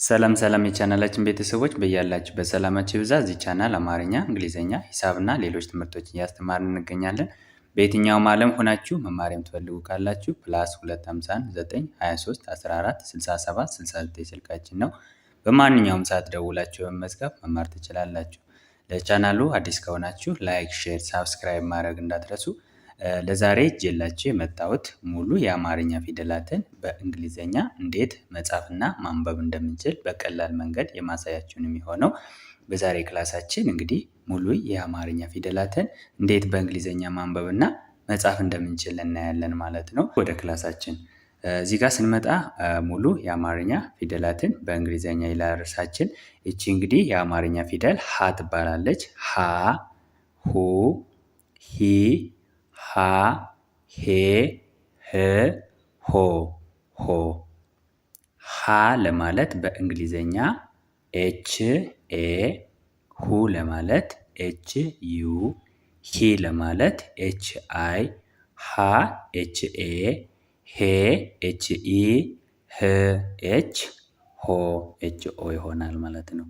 ሰላም ሰላም የቻናላችን ቤተሰቦች በያላችሁ በሰላማችሁ ይብዛ። እዚህ ቻናል አማርኛ፣ እንግሊዝኛ፣ ሂሳብና ሌሎች ትምህርቶችን እያስተማርን እንገኛለን። በየትኛውም ዓለም ሆናችሁ መማር የምትፈልጉ ካላችሁ +251 923 14 67 69 ስልካችን ነው። በማንኛውም ሰዓት ደውላችሁ በመመዝገብ መማር ትችላላችሁ። ለቻናሉ አዲስ ከሆናችሁ ላይክ፣ ሼር፣ ሳብስክራይብ ማድረግ እንዳትረሱ። ለዛሬ ይዤላችሁ የመጣሁት ሙሉ የአማርኛ ፊደላትን በእንግሊዝኛ እንዴት መጻፍና ማንበብ እንደምንችል በቀላል መንገድ የማሳያችሁን የሚሆነው። በዛሬ ክላሳችን እንግዲህ ሙሉ የአማርኛ ፊደላትን እንዴት በእንግሊዝኛ ማንበብና መጻፍ እንደምንችል እናያለን ማለት ነው። ወደ ክላሳችን እዚህ ጋር ስንመጣ ሙሉ የአማርኛ ፊደላትን በእንግሊዝኛ ይላል ርዕሳችን። እቺ እንግዲህ የአማርኛ ፊደል ሀ ትባላለች። ሀ፣ ሁ፣ ሂ፣ ሃ፣ ሄ፣ ህ፣ ሆ፣ ሆ። ሃ ለማለት በእንግሊዝኛ ኤች ኤ፣ ሁ ለማለት ኤች ዩ፣ ሂ ለማለት ኤች አይ፣ ሃ ኤች ኤ፣ ሄ ኤች ኢ፣ ህ ኤች፣ ሆ ኤች ኦ ይሆናል ማለት ነው።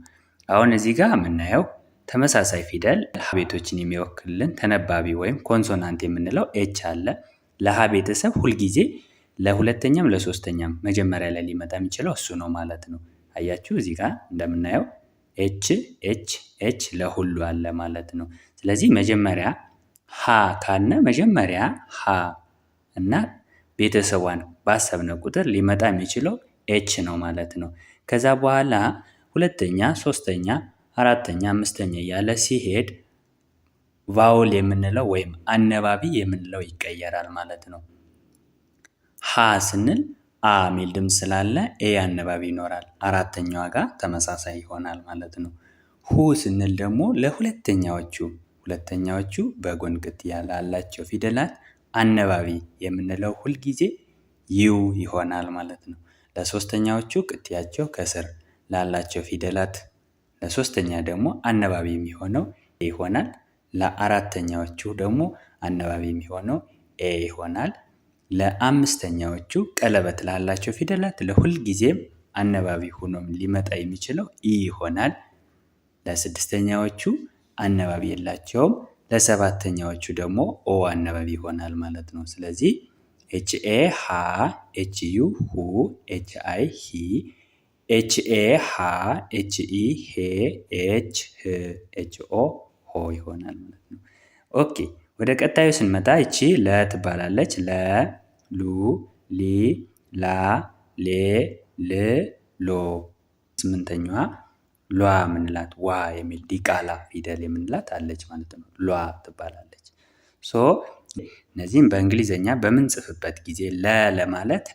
አሁን እዚህ ጋር የምናየው ተመሳሳይ ፊደል ሀ ቤቶችን የሚወክልልን ተነባቢ ወይም ኮንሶናንት የምንለው ኤች አለ። ለሀ ቤተሰብ ሁልጊዜ ለሁለተኛም ለሶስተኛም መጀመሪያ ላይ ሊመጣ የሚችለው እሱ ነው ማለት ነው። አያችሁ እዚህ ጋር እንደምናየው ኤች ኤች ኤች ለሁሉ አለ ማለት ነው። ስለዚህ መጀመሪያ ሀ ካልነ መጀመሪያ ሀ እና ቤተሰቧን ባሰብነ ቁጥር ሊመጣ የሚችለው ኤች ነው ማለት ነው። ከዛ በኋላ ሁለተኛ፣ ሶስተኛ፣ አራተኛ፣ አምስተኛ እያለ ሲሄድ ቫውል የምንለው ወይም አነባቢ የምንለው ይቀየራል ማለት ነው። ሀ ስንል አ ሚል ድምፅ ስላለ ኤ አነባቢ ይኖራል። አራተኛዋ ጋር ተመሳሳይ ይሆናል ማለት ነው። ሁ ስንል ደግሞ ሁለተኛዎቹ በጎን ቅጥያ ላላቸው ፊደላት አነባቢ የምንለው ሁልጊዜ ዩ ይሆናል ማለት ነው። ለሶስተኛዎቹ ቅጥያቸው ከስር ላላቸው ፊደላት ለሶስተኛ ደግሞ አነባቢ የሚሆነው ኤ ይሆናል። ለአራተኛዎቹ ደግሞ አነባቢ የሚሆነው ኤ ይሆናል። ለአምስተኛዎቹ ቀለበት ላላቸው ፊደላት ለሁል ጊዜም አነባቢ ሆኖ ሊመጣ የሚችለው ኢ ይሆናል። ለስድስተኛዎቹ አነባቢ የላቸውም። ለሰባተኛዎቹ ደግሞ ኦ አነባቢ ይሆናል ማለት ነው። ስለዚህ ኤች ኤ ሃ፣ ኤች ዩ ሁ፣ ኤች አይ ሂ፣ ኤች ኤ ሃ፣ ኤች ኢ ሄ፣ ኤች ህ፣ ኤች ኦ ሆ ይሆናል ማለት ነው። ኦኬ ወደ ቀጣዩ ስንመጣ እቺ ለ ትባላለች። ለ፣ ሉ፣ ሊ፣ ላ፣ ሌ፣ ል፣ ሎ። ስምንተኛዋ ሏ የምንላት ዋ የሚል ዲቃላ ፊደል የምንላት አለች ማለት ነው። ሏ ትባላለች። ሶ እነዚህም በእንግሊዝኛ በምንጽፍበት ጊዜ ለ ለማለት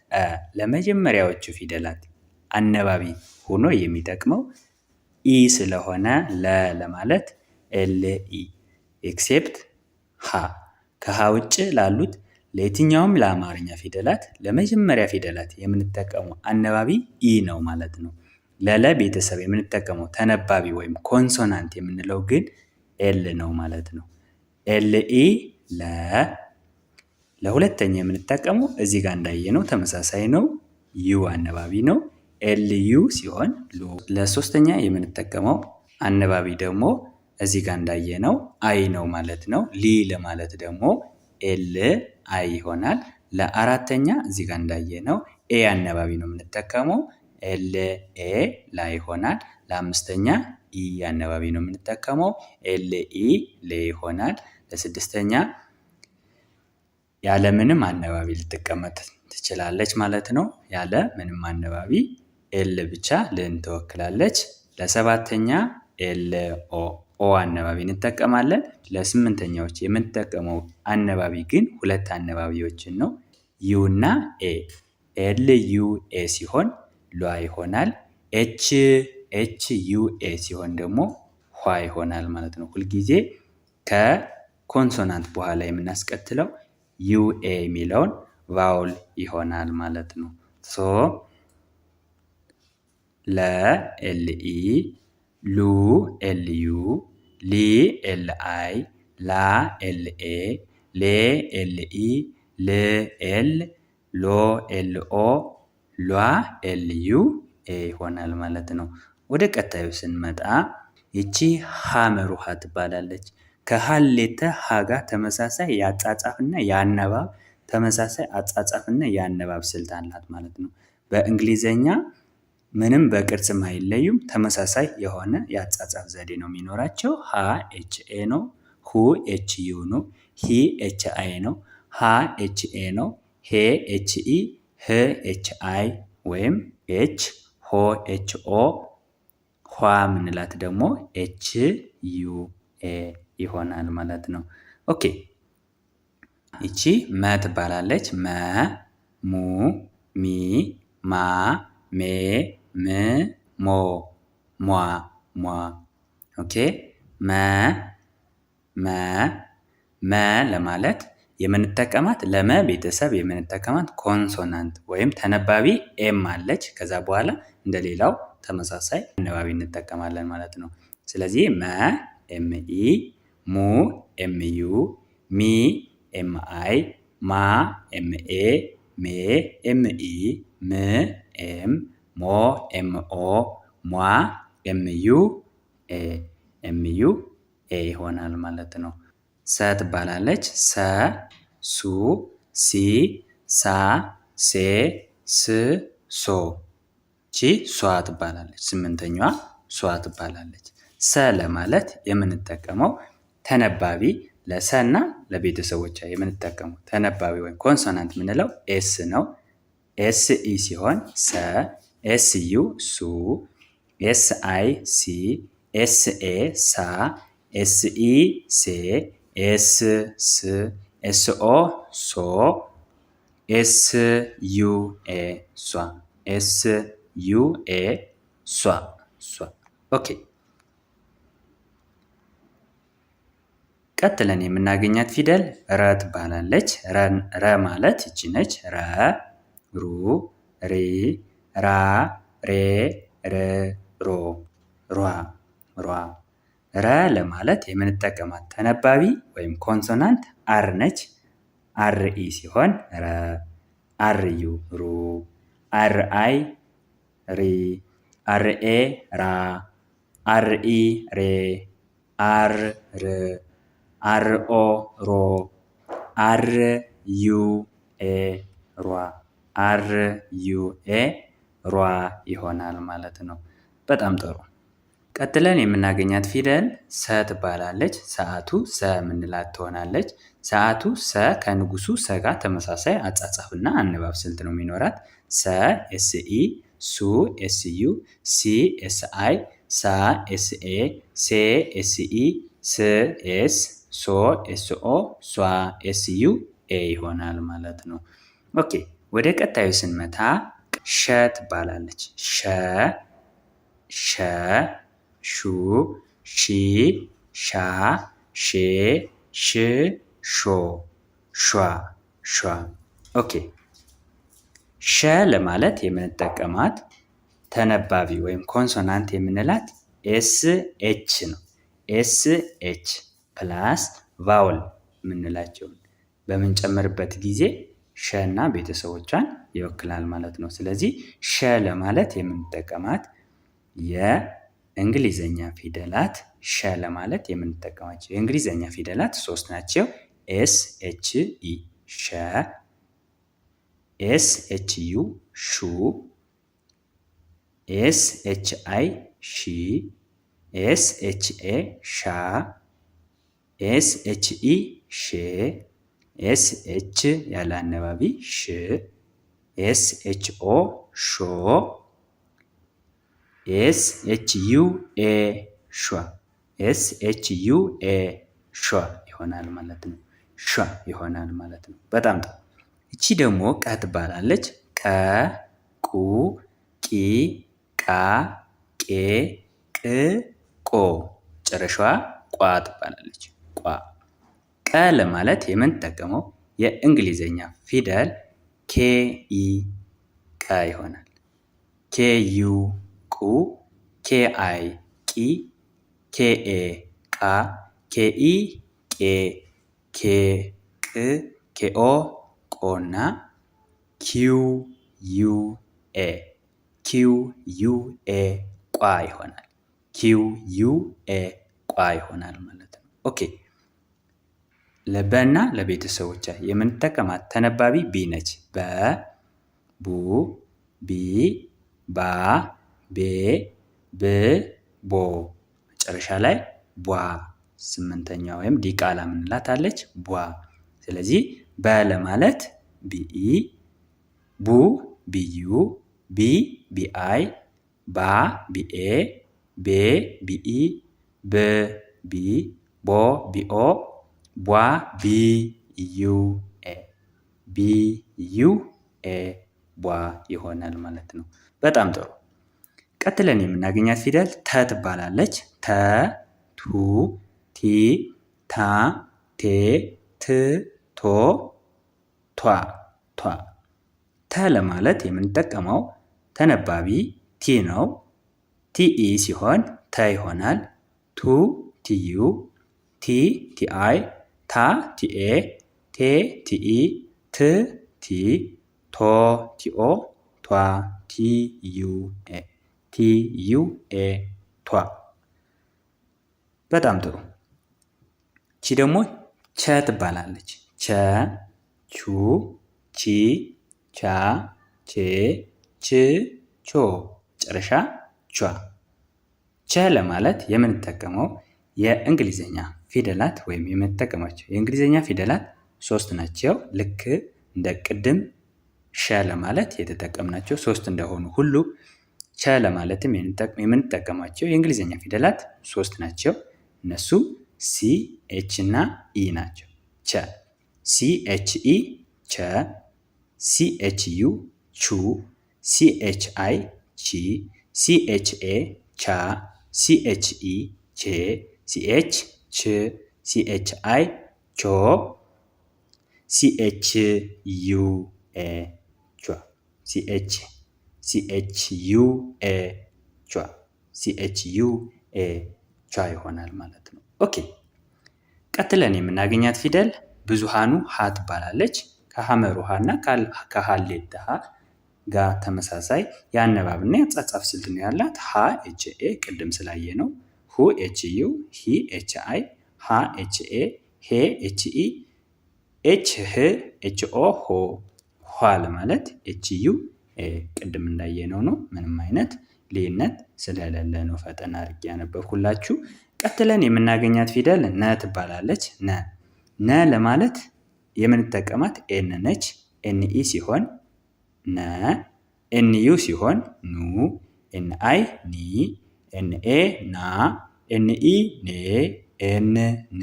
ለመጀመሪያዎቹ ፊደላት አነባቢ ሆኖ የሚጠቅመው ኢ ስለሆነ ለ ለማለት ኤል ኢ ኤክሴፕት ሃ። ከሃ ውጭ ላሉት ለየትኛውም ለአማርኛ ፊደላት ለመጀመሪያ ፊደላት የምንጠቀመው አነባቢ ኢ ነው ማለት ነው። ለለ ቤተሰብ የምንጠቀመው ተነባቢ ወይም ኮንሶናንት የምንለው ግን ኤል ነው ማለት ነው። ኤል ኢ ለ። ለሁለተኛ የምንጠቀመው እዚህ ጋር እንዳየነው ተመሳሳይ ነው። ዩ አነባቢ ነው። ኤል ዩ ሲሆን ሉ። ለሶስተኛ የምንጠቀመው አነባቢ ደግሞ እዚህ ጋር እንዳየነው አይ ነው ማለት ነው። ሊ ለማለት ደግሞ ኤል አይ ይሆናል። ለአራተኛ እዚህ ጋር እንዳየነው ኤ አነባቢ ነው የምንጠቀመው። ኤል ኤ ላ ይሆናል። ለአምስተኛ ኢ አነባቢ ነው የምንጠቀመው። ኤል ኢ ሌ ይሆናል። ለስድስተኛ ያለ ምንም አነባቢ ልትቀመጥ ትችላለች ማለት ነው። ያለ ምንም አነባቢ ኤል ብቻ ልን ትወክላለች። ለሰባተኛ ኤል ኦ አነባቢ እንጠቀማለን። ለስምንተኛዎች የምንጠቀመው አነባቢ ግን ሁለት አነባቢዎችን ነው። ዩ እና ኤ። ኤል ዩ ኤ ሲሆን ሏ ይሆናል። ኤች ዩ ኤ ሲሆን ደግሞ ኋ ይሆናል ማለት ነው። ሁልጊዜ ከኮንሶናንት በኋላ የምናስከትለው ዩ ኤ የሚለውን ቫውል ይሆናል ማለት ነው። ሶ ለ ኤል ኢ፣ ሉ ኤል ዩ፣ ሊ ኤል አይ፣ ላ ኤል ኤ፣ ሌ ኤል ኢ፣ ል ኤል፣ ሎ ኤል ኦ፣ ሏ ኤል ዩ፣ ኤ ይሆናል ማለት ነው። ወደ ቀጣዩ ስንመጣ ይቺ ሐመር ውሃ ትባላለች። ከሀሌተ ሀ ጋር ተመሳሳይ የአጻጻፍና የአነባብ ተመሳሳይ አጻጻፍና የአነባብ ስልት አላት ማለት ነው። በእንግሊዘኛ ምንም በቅርጽም አይለዩም። ተመሳሳይ የሆነ የአጻጻፍ ዘዴ ነው የሚኖራቸው። ሀ ኤች ኤ ነው። ሁ ኤች ዩ ነው። ሂ ኤች አይ ነው። ሃ ኤች ኤ ነው። ሄ ኤች ኢ፣ ህ ኤች አይ ወይም ኤች፣ ሆ ኤች ኦ፣ ኋ ምንላት ደግሞ ኤች ዩ ኤ ይሆናል ማለት ነው። ኦኬ ይቺ መ ትባላለች። መ፣ ሙ፣ ሚ፣ ማ፣ ሜ፣ ም፣ ሞ፣ ሟ፣ ሟ። ኦኬ መ ለማለት የምንጠቀማት ለመ ቤተሰብ የምንጠቀማት ኮንሶናንት ወይም ተነባቢ ኤም አለች። ከዛ በኋላ እንደሌላው ተመሳሳይ አነባቢ እንጠቀማለን ማለት ነው። ስለዚህ መ ኤም ኢ፣ ሙ ኤም ዩ፣ ሚ ኤም አይ፣ ማ ኤም ኤ፣ ሜ ኤም ኢ፣ ም ኤም፣ ሞ ኤም ኦ፣ ሟ ኤም ዩ ኤ ይሆናል ማለት ነው። ሰ ትባላለች። ሰ፣ ሱ፣ ሲ፣ ሳ፣ ሴ፣ ስ፣ ሶ። ቺ ሷ ትባላለች። ስምንተኛዋ ሷ ትባላለች። ሰ ለማለት የምንጠቀመው ተነባቢ ለሰና ለቤተሰቦቿ የምንጠቀመው ተነባቢ ወይም ኮንሶናንት የምንለው ኤስ ነው። ኤስ ኢ ሲሆን ሰ፣ ኤስ ዩ ሱ፣ ኤስ አይ ሲ፣ ኤስ ኤ ሳ፣ ኤስ ኢ ሴ፣ ኤስ ስ፣ ኤስ ኦ ሶ፣ ኤስ ዩ ኤ ሷ፣ ኤስ ዩ ኤ ሷ። ኦኬ ቀጥለን የምናገኛት ፊደል ረ ትባላለች። ረ ማለት ይቺ ነች። ረ፣ ሩ፣ ሪ፣ ራ፣ ሬ፣ ር፣ ሮ፣ ሯ፣ ሯ። ረ ለማለት የምንጠቀማት ተነባቢ ወይም ኮንሶናንት አር ነች። አር ኢ ሲሆን ረ፣ አር ዩ ሩ፣ አር አይ ሪ፣ አር ኤ ራ፣ አር ኢ ሬ፣ አር ር፣ አር ኦ ሮ፣ አር ዩ ኤ ሯ፣ አር ዩ ኤ ሯ ይሆናል ማለት ነው። በጣም ጥሩ። ቀጥለን የምናገኛት ፊደል ሰ ትባላለች። ሰዓቱ ሰ የምንላት ትሆናለች። ሰዓቱ ሰ ከንጉሱ ሰ ጋር ተመሳሳይ አጻጻፍና አነባብ ስልት ነው የሚኖራት። ሰ ኤስ ኢ፣ ሱ ኤስ ዩ፣ ሲ ኤስ አይ፣ ሳ ኤስ ኤ፣ ሴ ኤስ ኢ፣ ስ ኤስ፣ ሶ ኤስ ኦ፣ ሷ ኤስ ዩ ኤ ይሆናል ማለት ነው። ኦኬ ወደ ቀጣዩ ስንመታ ሸ ትባላለች። ሸ፣ ሹ፣ ሺ፣ ሻ፣ ሼ፣ ሽ፣ ሾ፣ ሿ፣ ሿ። ኦኬ ሸ ለማለት የምንጠቀማት ተነባቢ ወይም ኮንሶናንት የምንላት ኤስ ኤች ነው። ኤስ ኤች ፕላስ ቫውል የምንላቸውን በምንጨምርበት ጊዜ ሸ እና ቤተሰቦቿን ይወክላል ማለት ነው። ስለዚህ ሸ ለማለት የምንጠቀማት የእንግሊዘኛ ፊደላት ሸ ለማለት የምንጠቀማቸው የእንግሊዘኛ ፊደላት 3 ናቸው። ኤስ ኤች ኢ ሸ፣ ኤስ ኤች ዩ ሹ፣ ኤስ ኤች አይ ሺ፣ ኤስ ኤች ኤ ሻ፣ ኤስ ኤች ኢ ሼ፣ ኤስ ኤች ያለ አነባቢ ሽ፣ ኤስ ኤች ኦ ሾ፣ ኤስ ኤች ዩ ኤ ሿ፣ ኤስ ኤች ዩ ኤ ሿ ይሆናል ማለት ነው። ሿ ይሆናል ማለት ነው። በጣም ጥሩ። እቺ ደግሞ ቀ ትባላለች። ቀ፣ ቁ፣ ቂ፣ ቃ፣ ቄ፣ ቅ፣ ቆ ጨረሻዋ ቋ ትባላለች። ቋ። ቀ ለማለት የምንጠቀመው የእንግሊዘኛ ፊደል ኬ ኢ ቀ ይሆናል። ኬ ዩ ቁ፣ ኬ አይ ቂ፣ ኬ ኤ ቃ፣ ኬ ኢ ቄ፣ ኬ ቅ፣ ኬ ኦ ቆ እና ኪው ዩ ኤ ኪው ዩ ኤ ቋ ይሆናል። ኪው ዩ ኤ ቋ ይሆናል ማለት ነው። ኦኬ ለበና ለቤተሰቦቿ የምንጠቀማት ተነባቢ ቢ ነች። በ ቡ ቢ ባ ቤ ብ ቦ መጨረሻ ላይ ቧ ስምንተኛ ወይም ዲቃላ ምንላት አለች ቧ። ስለዚህ በ ለማለት ቢኢ ቡ ቢዩ ቢ ቢአይ ባ ቢኤ ቤ ቢኢ ብ ቢ ቦ ቢኦ ቧ ቢዩኤ ቢዩኤ ቧ ይሆናል ማለት ነው። በጣም ጥሩ። ቀጥለን የምናገኛት ፊደል ተ ትባላለች። ተ ቱ ቲ ታ ቴ ት ቶ ቷ ቷ። ተ ለማለት የምንጠቀመው ተነባቢ ቲ ነው። ቲኢ ሲሆን ተ ይሆናል። ቱ ቲዩ ቲ ቲአይ ታ ቲኤ ቴ ቲኢ ት ቲ ቶ ቲኦ ቷ ቲዩኤ ቲዩኤ ቷ። በጣም ጥሩ። ቺ ደግሞ ቸ ትባላለች። ቸ ቹ ቺ ቻ ቼ ች ቾ መጨረሻ ቿ። ቸ ለማለት የምንጠቀመው የእንግሊዝኛ ፊደላት ወይም የምንጠቀማቸው የእንግሊዝኛ ፊደላት 3 ናቸው። ልክ እንደ ቅድም ሸ ለማለት የተጠቀምናቸው 3 እንደሆኑ ሁሉ ቸ ለማለትም የምንጠቀማቸው የእንግሊዝኛ ፊደላት 3 ናቸው። እነሱ ሲ ኤች እና ኢ ናቸው። ቸ ሲ ኤች ኢ ቸ፣ ሲ ኤች ዩ ቹ፣ ሲ ኤች አይ ቺ፣ ሲ ኤች ኤ ቻ፣ ሲ ኤች ኢ ቼ፣ ሲ ኤች ች፣ ሲ ኤች አይ ቾ፣ ሲ ኤች ዩ ኤ ቿ፣ ሲ ኤች ዩ ኤ ቿ፣ ሲ ኤች ዩ ኤ ቿ ይሆናል ማለት ነው። ኦኬ ቀጥለን የምናገኛት ፊደል ብዙሃኑ ሀ ትባላለች። ከሐመር ውሃ እና ከሀሌታ ሀ ጋር ተመሳሳይ የአነባብና የአጻጻፍ ስልት ነው ያላት። ሀ ኤች ኤ ቅድም ስላየ ነው። ሁ ኤች ዩ፣ ሂ ኤች አይ፣ ሃ ኤች ኤ፣ ሄ ኤች ኢ፣ ኤች ህ፣ ኤች ኦ ሆ። ኋ ለማለት ኤች ዩ ኤ ቅድም እንዳየነው ነው። ምንም አይነት ልዩነት ስለሌለ ነው ፈጠን አድርጌ ያነበብኩላችሁ። ቀጥለን የምናገኛት ፊደል ነ ትባላለች። ነ ለማለት የምንጠቀማት ኤን ነች። ኤን ኢ ሲሆን ነ፣ ኤን ዩ ሲሆን ኑ፣ ኤን አይ ኒ፣ ኤን ኤ ና፣ ኤን ኢ ኔ፣ ኤን ን፣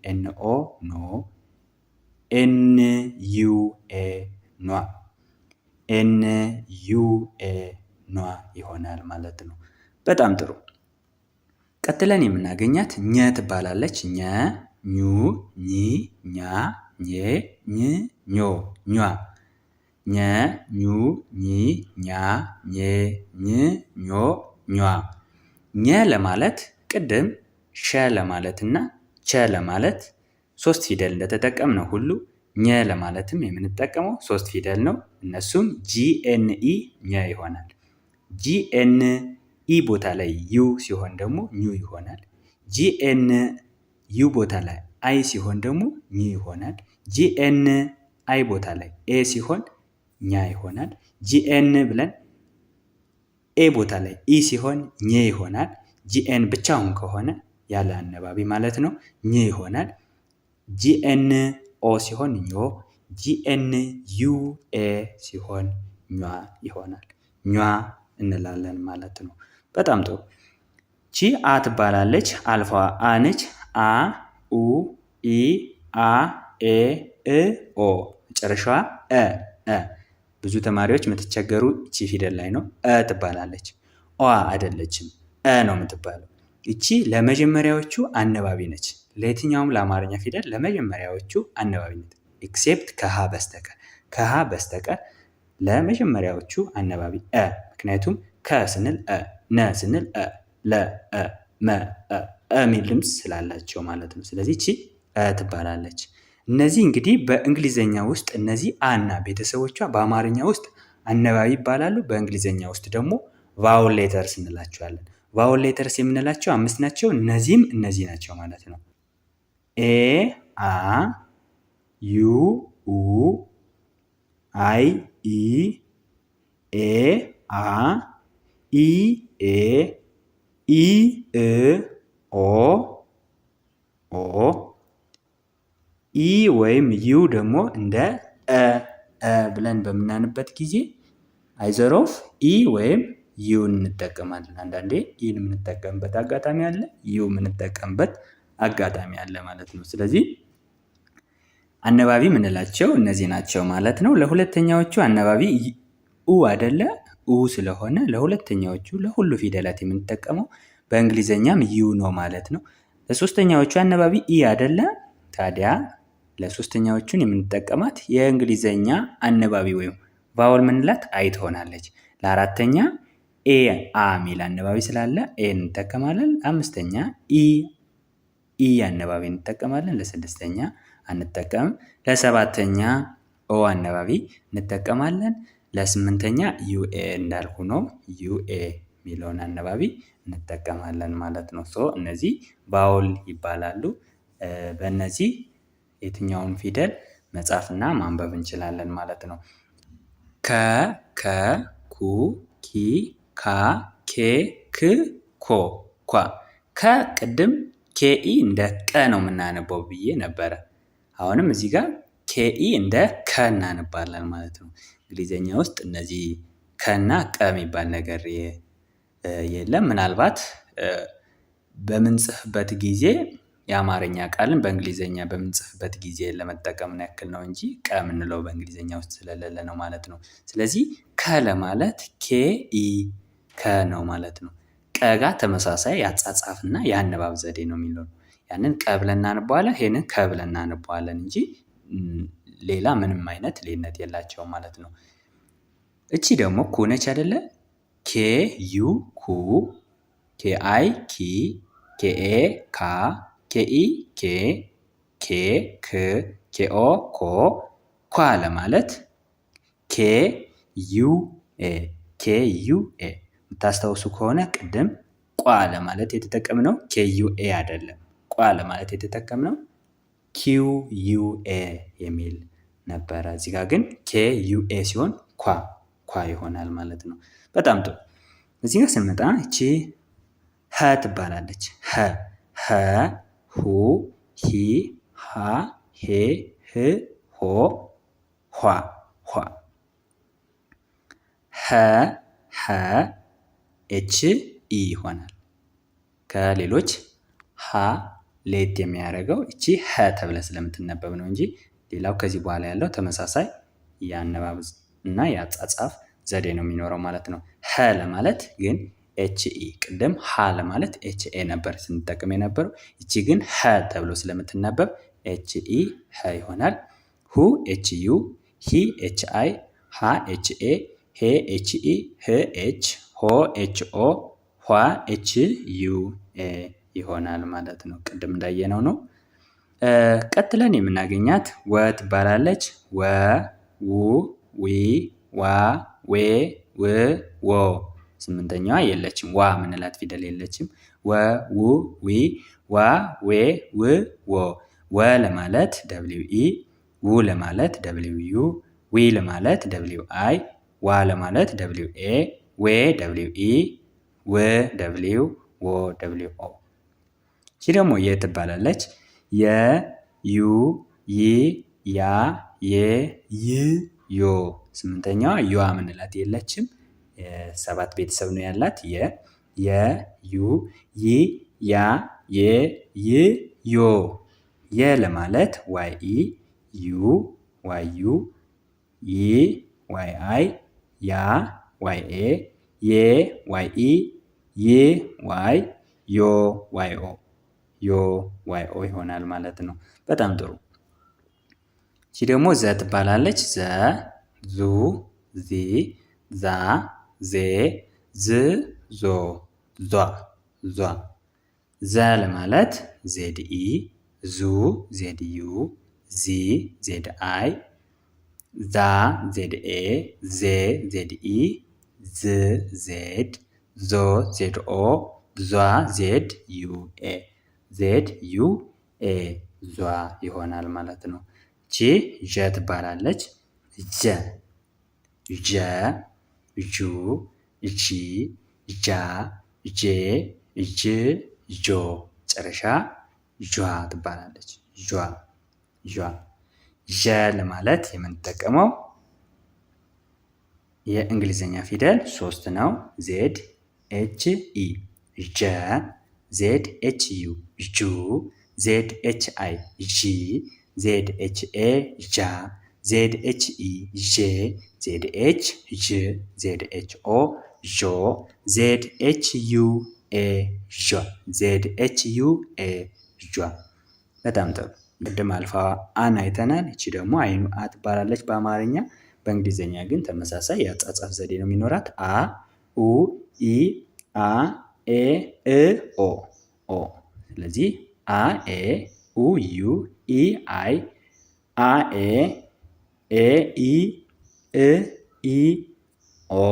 ኤን ኦ ኖ፣ ኤን ዩ ኤ ኗ፣ ኤን ዩ ኤ ኗ ይሆናል ማለት ነው። በጣም ጥሩ። ቀጥለን የምናገኛት ኘ ትባላለች። ኘ፣ ኙ፣ ኚ፣ ኛ፣ ኜ፣ ኝ፣ ኞ፣ ኟ። ኘ፣ ኙ፣ ኚ፣ ኛ፣ ኜ፣ ኝ፣ ኞ፣ ኟ። ኘ ለማለት ቅድም ሸ ለማለት እና ቸ ለማለት 3 ፊደል እንደተጠቀምነው ሁሉ ኘ ለማለትም የምንጠቀመው 3 ፊደል ነው። እነሱም ጂኤንኢ ኘ ይሆናል። ጂኤን ኢ ቦታ ላይ ዩ ሲሆን ደግሞ ኙ ይሆናል። ጂኤን ዩ ቦታ ላይ አይ ሲሆን ደግሞ ኝ ይሆናል። ጂኤን አይ ቦታ ላይ ኤ ሲሆን ኛ ይሆናል። ጂኤን ብለን ኤ ቦታ ላይ ኢ ሲሆን ኘ ይሆናል። ጂኤን ብቻውን ከሆነ ያለ አነባቢ ማለት ነው ኝ ይሆናል። ጂኤን ኦ ሲሆን ኞ፣ ጂኤን ዩ ኤ ሲሆን ኟ ይሆናል። ኟ እንላለን ማለት ነው። በጣም ጥሩ። ቺ አ ትባላለች። አልፋዋ አ ነች። አ ኡ ኢ አ ኤ እ ኦ መጨረሻዋ እ። ብዙ ተማሪዎች የምትቸገሩ እቺ ፊደል ላይ ነው። ትባላለች። ኦ አይደለችም፣ ነው የምትባለው። እቺ ለመጀመሪያዎቹ አነባቢ ነች። ለየትኛውም ለአማርኛ ፊደል ለመጀመሪያዎቹ አነባቢ ነች፣ ኤክሴፕት ከሀ በስተቀር። ከሀ በስተቀር ለመጀመሪያዎቹ አነባቢ ምክንያቱም ከ ስንል ነ ስንል ለ መ የሚል ድምፅ ስላላቸው ማለት ነው። ስለዚህ እቺ ትባላለች። እነዚህ እንግዲህ በእንግሊዘኛ ውስጥ እነዚህ አ እና ቤተሰቦቿ በአማርኛ ውስጥ አነባቢ ይባላሉ። በእንግሊዘኛ ውስጥ ደግሞ ቫውል ሌተርስ እንላቸዋለን። ቫውል ሌተርስ የምንላቸው 5 ናቸው። እነዚህም እነዚህ ናቸው ማለት ነው። ኤ አ ዩ ኡ አይ ኢ ኤ አ ኢ ኤ ኢ እ ኦ ኦ ኢ ወይም ዩ ደግሞ እንደ ብለን በምናንበት ጊዜ አይዘር ኦፍ ኢ ወይም ዩ እንጠቀማለን። አንዳንዴ ኢን የምንጠቀምበት አጋጣሚ አለ፣ ዩ የምንጠቀምበት አጋጣሚ አለ ማለት ነው። ስለዚህ አነባቢ የምንላቸው እነዚህ ናቸው ማለት ነው። ለሁለተኛዎቹ አነባቢ ኡ አይደለ? ኡ ስለሆነ ለሁለተኛዎቹ ለሁሉ ፊደላት የምንጠቀመው በእንግሊዘኛም ዩ ነው ማለት ነው። ለሶስተኛዎቹ አነባቢ ኢ አይደለ? ታዲያ ለሶስተኛዎቹን የምንጠቀማት የእንግሊዘኛ አነባቢ ወይም ቫውል ምንላት አይ ትሆናለች። ለአራተኛ ኤ አ ሚል አነባቢ ስላለ ኤ እንጠቀማለን። አምስተኛ ኢ አነባቢ እንጠቀማለን። ለስድስተኛ አንጠቀምም። ለሰባተኛ ኦ አነባቢ እንጠቀማለን። ለስምንተኛ ዩኤ እንዳልኩ ነው፣ ዩኤ የሚለውን አነባቢ እንጠቀማለን ማለት ነው። እነዚህ ቫውል ይባላሉ። በእነዚህ የትኛውን ፊደል መጻፍና ማንበብ እንችላለን ማለት ነው። ከ ከ ኩ ኪ ካ ኬ ክ ኮ ኳ። ከቅድም ኬኢ እንደ ቀ ነው የምናነበው ብዬ ነበረ። አሁንም እዚህ ጋር ኬኢ እንደ ከ እናነባለን ማለት ነው። እንግሊዘኛ ውስጥ እነዚህ ከና ቀ የሚባል ነገር የለም። ምናልባት በምንጽፍበት ጊዜ የአማርኛ ቃልን በእንግሊዘኛ በምንጽፍበት ጊዜ ለመጠቀም ያክል ነው እንጂ ቀ የምንለው በእንግሊዘኛ ውስጥ ስለሌለ ነው ማለት ነው። ስለዚህ ከ ለማለት ኬ ኢ ከ ነው ማለት ነው። ቀ ጋር ተመሳሳይ የአጻጻፍና የአነባብ ዘዴ ነው የሚለው። ያንን ቀ ብለን እናነባዋለን፣ ይሄንን ከ ብለን እናነባዋለን እንጂ ሌላ ምንም አይነት ልዩነት የላቸውም ማለት ነው። እቺ ደግሞ ኩ ነች አይደለ? ኬ ዩ ኩ፣ ኬ አይ ኪ፣ ኬ ኤ ካ፣ ኬ ኢ ኬ፣ ኬ ክ፣ ኬ ኦ ኮ፣ ኳ ለማለት ኬ ዩ ኤ፣ ኬ ዩ ኤ። የምታስታውሱ ከሆነ ቅድም ቋ ለማለት የተጠቀምነው ኬ ዩ ኤ አይደለም። ቋ ለማለት የተጠቀምነው ኪው ዩ ኤ የሚል ነበረ። እዚህ ጋር ግን ኬ ዩ ኤ ሲሆን ኳ ይሆናል ማለት ነው። በጣም ጥሩ። እዚህ ጋር ስንመጣ እቺ ሀ ትባላለች። ሀ ሁ ሂ ሃ ሄ ህ ሆ ኋ ሀ ኤች ኢ ይሆናል። ከሌሎች ሀ ሌት የሚያደርገው እቺ ሀ ተብለ ስለምትነበብ ነው እንጂ ሌላው ከዚህ በኋላ ያለው ተመሳሳይ የአነባብ እና የአጻጻፍ ዘዴ ነው የሚኖረው ማለት ነው። ሀ ለማለት ግን ኤች ኢ፣ ቅድም ሀ ለማለት ኤች ኤ ነበር ስንጠቅም የነበረው። እቺ ግን ሀ ተብሎ ስለምትነበብ ኤች ኢ ሀ ይሆናል። ሁ ኤች ዩ፣ ሂ ኤች አይ፣ ሃ ኤች ኤ፣ ሄ ኤች ኢ፣ ህ ኤች፣ ሆ ኤች ኦ፣ ኋ ኤች ዩ ኤ ይሆናል ማለት ነው። ቅድም እንዳየነው ነው። ቀጥለን የምናገኛት ወ ትባላለች። ወ፣ ው፣ ዊ፣ ዋ፣ ዌ፣ ው፣ ዎ። ስምንተኛዋ የለችም። ዋ ምንላት ፊደል የለችም። ወ፣ ው፣ ዊ፣ ዋ፣ ዌ፣ ው፣ ዎ። ወ ለማለት ደብሊው ኢ፣ ው ለማለት ደብሊው ዩ፣ ዊ ለማለት ደብሊው አይ፣ ዋ ለማለት ደብሊው ኤ፣ ዌ ደብሊው ኢ፣ ው ደብሊው፣ ዎ ደብሊው ኦ። ይቺ ደግሞ የ ትባላለች። የ፣ ዩ፣ ይ፣ ያ፣ የ፣ ይ፣ ዮ። ስምንተኛዋ ዩዋ ምንላት የለችም። 7 ቤተሰብ ነው ያላት። የ፣ ዩ፣ ይ፣ ያ፣ የ፣ ይ፣ ዮ። የ ለማለት ዋይ ኢ፣ ዩ ዋይ ዩ፣ ይ ዋይ አይ፣ ያ ዋይ ኤ፣ የ ዋይ ኢ፣ ይ ዋይ፣ ዮ ዋይ ኦ። ዮ ዋይ ኦ ይሆናል ማለት ነው። በጣም ጥሩ። እቺ ደግሞ ዘ ትባላለች። ዘ፣ ዙ፣ ዚ፣ ዛ፣ ዜ፣ ዝ፣ ዞ፣ ዟ፣ ዟ። ዘ ለማለት ዜድ ኢ፣ ዙ ዜድ ዩ፣ ዚ ዜድ አይ፣ ዛ ዜድ ኤ ዜ ዜድ ኢ ዝ ዜድ ዞ ዜድ ኦ ዟ ዜድ ዩ ኤ ዜድ ዩ ኤ ዟ ይሆናል ማለት ነው። ቺ ዠ ትባላለች። ዠ ዠ ዡ ዢ ዣ ዤ ዥ ዦ መጨረሻ ዧ ትባላለች። ዧ ዧ ዠ ለማለት የምንጠቀመው የእንግሊዝኛ ፊደል 3 ነው። ዜድ ኤች ኢ ዠ ዜድ ኤች ዩ ዡ ዜድ ኤች አይ ዢ ዜድ ኤች ኤ ዣ ዜድ ኤች ኢ ዤ ዜድ ኤች ዥ ዜድ ኤች ኦ ዦ ዜድ ኤች ዩ ኤ ዣ ዜድ ኤች ዩ ኤ ዣ። በጣም ጥሩ። ቅድም አልፋ አን አይተናል። እቺ ደግሞ አይኑ አ ትባላለች በአማርኛ። በእንግሊዝኛ ግን ተመሳሳይ የአጻጻፍ ዘዴ ነው የሚኖራት። አ ኡ ኢ አ ኤ እ ኦ ኦ። ስለዚህ አ ኤ ኡ ዩ ኢ አይ አ ኤ ኤ ኢ እ ኢ ኦ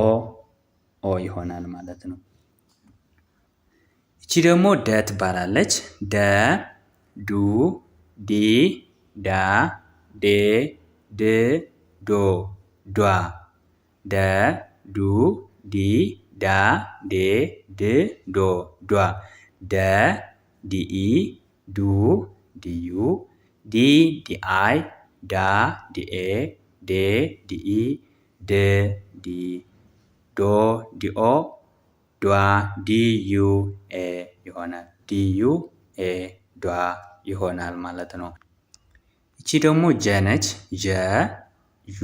ኦ ይሆናል ማለት ነው። እቺ ደግሞ ደ ትባላለች። ደ ዱ ዲ ዳ ዴ ድ ዶ ዷ ደ ዱ ዲ ዳ ዴ ድ ዶ ዷ ደ ዲኢ ዱ ዲዩ ዲ ዲአይ ዳ ዲኤ ዴ ዲኢ ድ ዲ ዶ ዲኦ ዷ ዲዩ ኤ ይሆናል። ዲዩ ኤ ዷ ይሆናል ማለት ነው። እቺ ደግሞ ጀ ነች። ጀ ዩ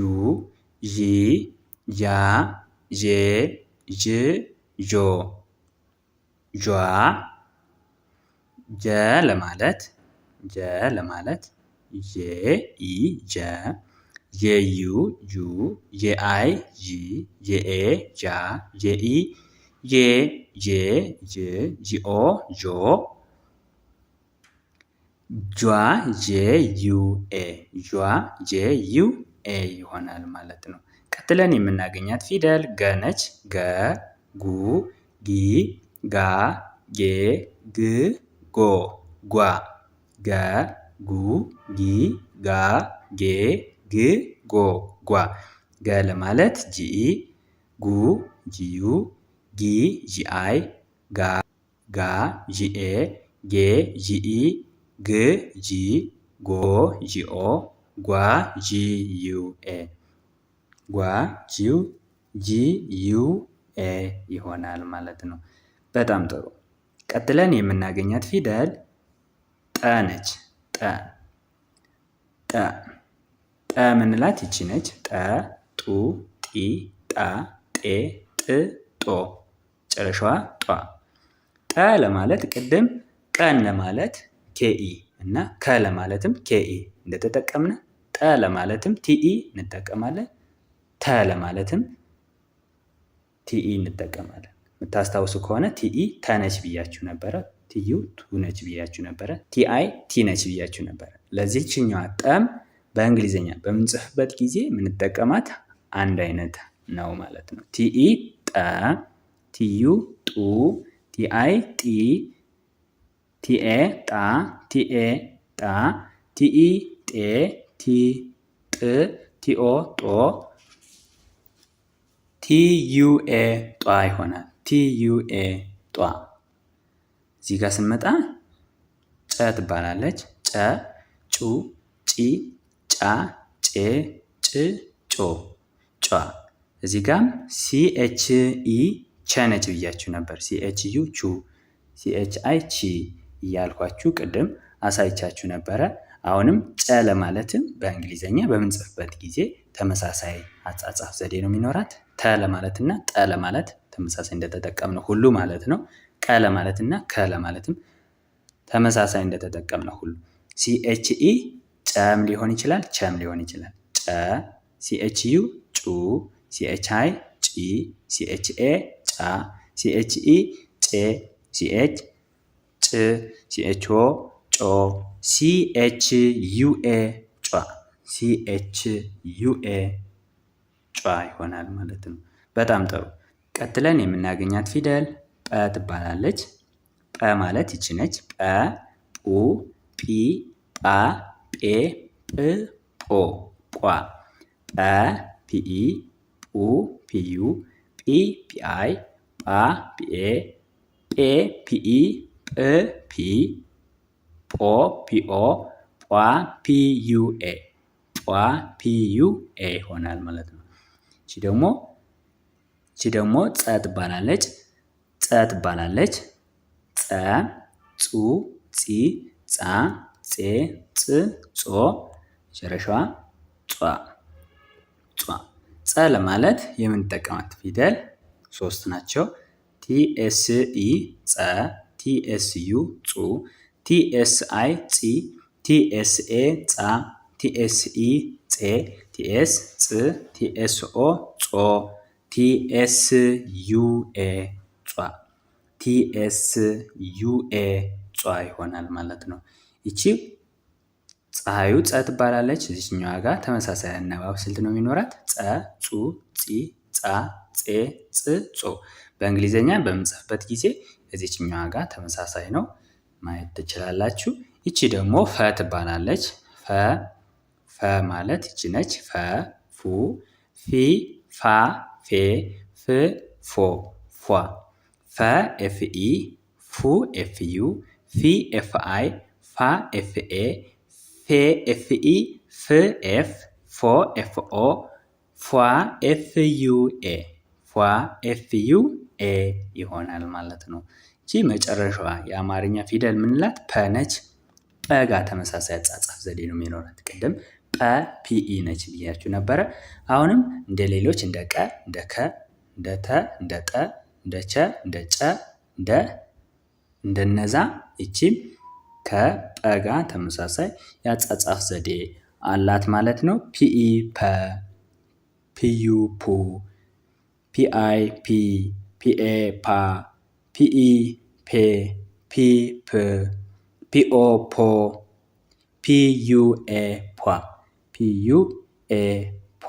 ዢ ዣ ዤ ዥ ዦ ዧ ጀ ለማለት ዤ ኢ ጀ ዤዩ ጁ ዤአይ ዢ ዤኤ ዣ ዤኢ ዤ ዤ ዥ ዢኦ ዦ ጇ ጄ ዩ ኤ ጇ ጄ ዩ ኤ ይሆናል ማለት ነው። ቀጥለን የምናገኛት ፊደል ገ ነች። ገ ጉ ጊ ጋ ጌ ግ ጎ ጓ ገ ጉ ጊ ጋ ጌ ግ ጎ ጓ ገ ለማለት ጂኢ ጉ ጂዩ ጊ ጂአይ ጋ ጂኤ ጌ ጂኢ ግ ጂ ጎ ጂኦ ጓ ጂዩ ኤ ጓ ጂዩ ጂ ዩ ኤ ይሆናል ማለት ነው። በጣም ጥሩ። ቀጥለን የምናገኛት ፊደል ጠ ነች። ጠ ምንላት ይቺ ነች። ጠ ጡ ጢ ጣ ጤ ጥ ጦ መጨረሻዋ ጧ። ጠ ለማለት ቅድም ቀን ለማለት ኬኢ እና ከ ለማለትም ኬኢ እንደተጠቀምነ ጠ ለማለትም ቲኢ እንጠቀማለን። ተ ለማለትም ቲኢ እንጠቀማለን። የምታስታውሱ ከሆነ ቲኢ ተነች ብያችሁ ነበረ። ቲዩ ቱነች ብያችሁ ነበረ። ቲአይ ቲነች ብያችሁ ነበረ። ለዚህችኛዋ ጠም በእንግሊዝኛ በምንጽፍበት ጊዜ የምንጠቀማት አንድ አይነት ነው ማለት ነው። ቲኢ ጠ፣ ቲዩ ጡ፣ ቲአይ ጢ፣ ቲኤ ጣ፣ ቲኤ ጣ፣ ቲኢ ጤ፣ ቲ ጥ፣ ቲኦ ጦ፣ ቲዩኤ ጧ ይሆናል። ቲዩኤ ጧ። እዚህ ጋር ስንመጣ ጨ ትባላለች። ጨ ጩ ጪ ጫ ጬ ጭ ጮ ጯ። እዚህ ጋም ሲኤች ኢ ቸ ነች ብያችሁ ነበር። ሲኤች ዩ ቹ፣ ሲኤች አይ ቺ እያልኳችሁ ቅድም አሳይቻችሁ ነበረ። አሁንም ጨ ለማለትም በእንግሊዝኛ በምንጽፍበት ጊዜ ተመሳሳይ አጻጻፍ ዘዴ ነው የሚኖራት። ተ ለማለትና ጠ ለማለት ተመሳሳይ እንደተጠቀምነው ሁሉ ማለት ነው። ቀ ለማለትና ከ ለማለትም ተመሳሳይ እንደተጠቀምነው ሁሉ ሲኤች ኢ ጨም ሊሆን ይችላል፣ ቸም ሊሆን ይችላል። ጨ፣ ሲኤች ዩ ጩ፣ ሲኤች አይ ጪ፣ ሲኤች ኤ ጫ፣ ሲኤች ኢ ጬ፣ ሲኤች ጭ፣ ሲኤች ኦ ጮ፣ ሲኤች ዩ ኤ ጯ። CHUA ጯ ይሆናል ማለት ነው። በጣም ጥሩ። ቀጥለን የምናገኛት ፊደል ጰ ትባላለች። ጰ ማለት ይቺ ነች። ጰ፣ ጱ፣ ጲ፣ ጳ፣ ጴ፣ ጵ፣ ጶ፣ ጳ። ጰ ፒኢ፣ ጱ ፒዩ፣ ጲ ፒአይ፣ ጳ ጲኤ፣ ጴ ፒኢ፣ ጵ ፒ፣ ጶ ፒኦ፣ ጳ ፒዩኤ፣ ጳ ፒዩኤ ይሆናል ማለት ነው። እቺ ደግሞ ጸ ትባላለች። ጸ ትባላለች። ጸ፣ ጹ፣ ጺ፣ ጻ፣ ጼ፣ ጽ፣ ጾ፣ መጨረሻዋ ጿ። ጸ ለማለት የምንጠቀማት ፊደል 3 ናቸው። TSE ጸ፣ TSU ጹ፣ TSI ጺ፣ TSA ጻ፣ TSE ጼ፣ TS ጽ፣ TSO ጾ፣ TSUA ጿ። TSUA ጿ ይሆናል ማለት ነው። ይቺ ፀሐዩ ጸ ትባላለች። እዚህኛዋ ጋር ተመሳሳይ አነባብ ስልት ነው የሚኖራት። ጸ፣ ጹ፣ ጺ፣ ጻ፣ ጼ፣ ጽ፣ ጾ። በእንግሊዘኛ በምንጽፍበት ጊዜ እዚህኛዋ ጋር ተመሳሳይ ነው ማየት ትችላላችሁ። ይቺ ደግሞ ፈ ትባላለች። ፈ ማለት ይቺ ነች። ፈ፣ ፉ፣ ፊ፣ ፋ፣ ፌ፣ ፍ፣ ፎ፣ ፏ። ፈ ኤፍኢ፣ ፉ ኤፍዩ፣ ፊ ኤፍአይ፣ ፋ ኤፍኤ፣ ፌ ኤፍኢ፣ ፍ ኤፍ፣ ፎ ኤፍኦ፣ ፏ ኤፍዩኤ፣ ፏ ኤፍዩኤ ይሆናል ማለት ነው። ይቺ መጨረሻዋ የአማርኛ ፊደል ምንላት ፐ ነች። ጰ ጋር ተመሳሳይ አጻጻፍ ዘዴ ነው የሚኖራት። ቅድም ጰ ፒኢ ነች ብያችሁ ነበረ። አሁንም እንደ ሌሎች እንደ ቀ፣ እንደ ከ፣ እንደ ተ፣ እንደ ጠ፣ እንደ ቸ፣ እንደ ጨ፣ እንደነዛ ይቺም ከጰ ጋር ተመሳሳይ የአጻጻፍ ዘዴ አላት ማለት ነው። ፒኢ ፐ፣ ፒዩ ፑ፣ ፒአይ ፒ፣ ፒኤ ፓ፣ ፒኢ ፔ፣ ፒ ፕ፣ ፒኦ ፖ፣ ፒዩኤ ፖ፣ ፒዩኤ ፖ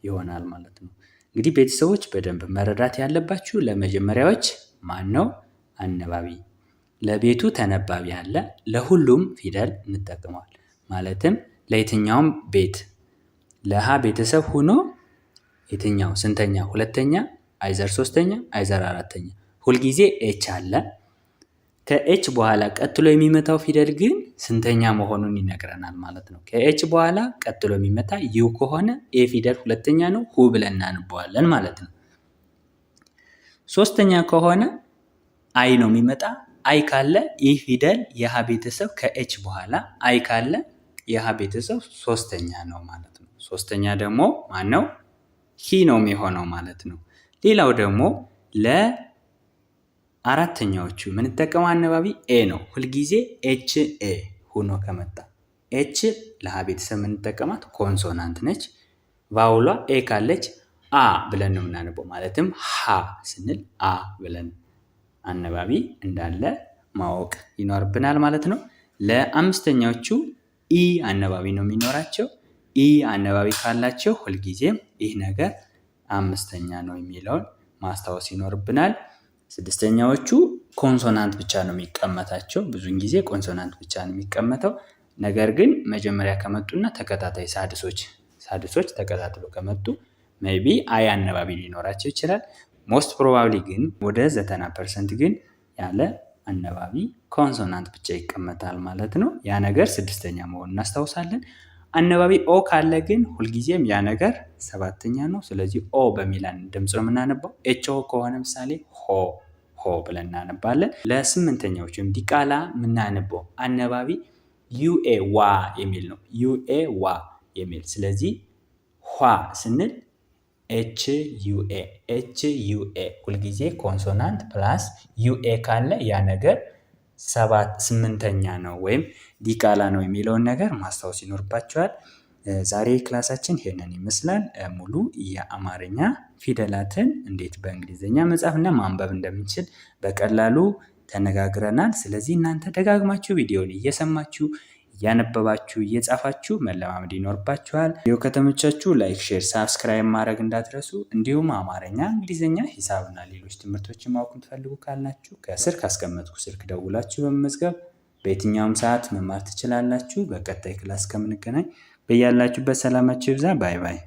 ይሆናል ማለት ነው። እንግዲህ ቤተሰቦች በደንብ መረዳት ያለባችሁ ለመጀመሪያዎች ማን ነው አነባቢ፣ ለቤቱ ተነባቢ አለ። ለሁሉም ፊደል እንጠቀመዋል። ማለትም ለየትኛውም ቤት ለሀ ቤተሰብ ሆኖ የትኛው ስንተኛ፣ ሁለተኛ፣ አይዘር ሶስተኛ፣ አይዘር አራተኛ፣ ሁልጊዜ ኤች አለ። ከኤች በኋላ ቀጥሎ የሚመጣው ፊደል ግን ስንተኛ መሆኑን ይነግረናል ማለት ነው። ከኤች በኋላ ቀጥሎ የሚመጣ ዩ ከሆነ ኤ ፊደል ሁለተኛ ነው፣ ሁ ብለን እናንበዋለን ማለት ነው። ሶስተኛ ከሆነ አይ ነው የሚመጣ። አይ ካለ ይህ ፊደል የሀ ቤተሰብ ከኤች በኋላ አይ ካለ የሀ ቤተሰብ ሶስተኛ ነው ማለት ነው። ሶስተኛ ደግሞ ማን ነው? ሂ ነው የሚሆነው ማለት ነው። ሌላው ደግሞ ለአራተኛዎቹ የምንጠቀመው አነባቢ ኤ ነው። ሁልጊዜ ኤች ኤ ሆኖ ከመጣ ኤች ለሀ ቤተሰብ የምንጠቀማት ኮንሶናንት ነች። ቫውሏ ኤ ካለች አ ብለን ነው የምናነበው። ማለትም ሀ ስንል አ ብለን አነባቢ እንዳለ ማወቅ ይኖርብናል ማለት ነው። ለአምስተኛዎቹ ኢ አነባቢ ነው የሚኖራቸው። ኢ አነባቢ ካላቸው ሁልጊዜም ይህ ነገር አምስተኛ ነው የሚለውን ማስታወስ ይኖርብናል። ስድስተኛዎቹ ኮንሶናንት ብቻ ነው የሚቀመጣቸው። ብዙውን ጊዜ ኮንሶናንት ብቻ ነው የሚቀመጠው። ነገር ግን መጀመሪያ ከመጡና ተከታታይ ሳድሶች ተከታትሎ ከመጡ ሜይ ቢ አይ አነባቢ ሊኖራቸው ይችላል። ሞስት ፕሮባብሊ ግን ወደ 90% ግን ያለ አነባቢ ኮንሶናንት ብቻ ይቀመጣል ማለት ነው። ያ ነገር ስድስተኛ መሆኑን እናስታውሳለን። አነባቢ ኦ ካለ ግን ሁልጊዜም ያ ነገር ሰባተኛ ነው። ስለዚህ ኦ በሚለን ድምፅ ነው የምናነባው። ኤች ኦ ከሆነ ምሳሌ ሆ ብለን እናነባለን። ለስምንተኛዎች ወይም ዲቃላ የምናነበው አነባቢ ዩኤ ዋ የሚል ነው። ዩኤ ዋ የሚል ስለዚህ ኋ ስንል ኤች ዩኤ ሁልጊዜ ኮንሶናንት ፕላስ ዩኤ ካለ ያ ነገር ስምንተኛ ነው ወይም ዲቃላ ነው የሚለውን ነገር ማስታወስ ይኖርባቸዋል። ዛሬ ክላሳችን ይሄንን ይመስላል። ሙሉ የአማርኛ ፊደላትን እንዴት በእንግሊዝኛ መጻፍና ማንበብ እንደምንችል በቀላሉ ተነጋግረናል። ስለዚህ እናንተ ደጋግማችሁ ቪዲዮን እየሰማችሁ እያነበባችሁ እየጻፋችሁ መለማመድ ይኖርባችኋል። ቪዲዮ ከተመቻችሁ ላይክ፣ ሼር፣ ሳብስክራይብ ማድረግ እንዳትረሱ። እንዲሁም አማርኛ፣ እንግሊዝኛ፣ ሂሳብና ሌሎች ትምህርቶችን ማወቅ የምትፈልጉ ካላችሁ ከስር ካስቀመጥኩ ስልክ ደውላችሁ በመመዝገብ በየትኛውም ሰዓት መማር ትችላላችሁ። በቀጣይ ክላስ ከምንገናኝ በያላችሁበት ሰላማችሁ ይብዛ። ባይ ባይ።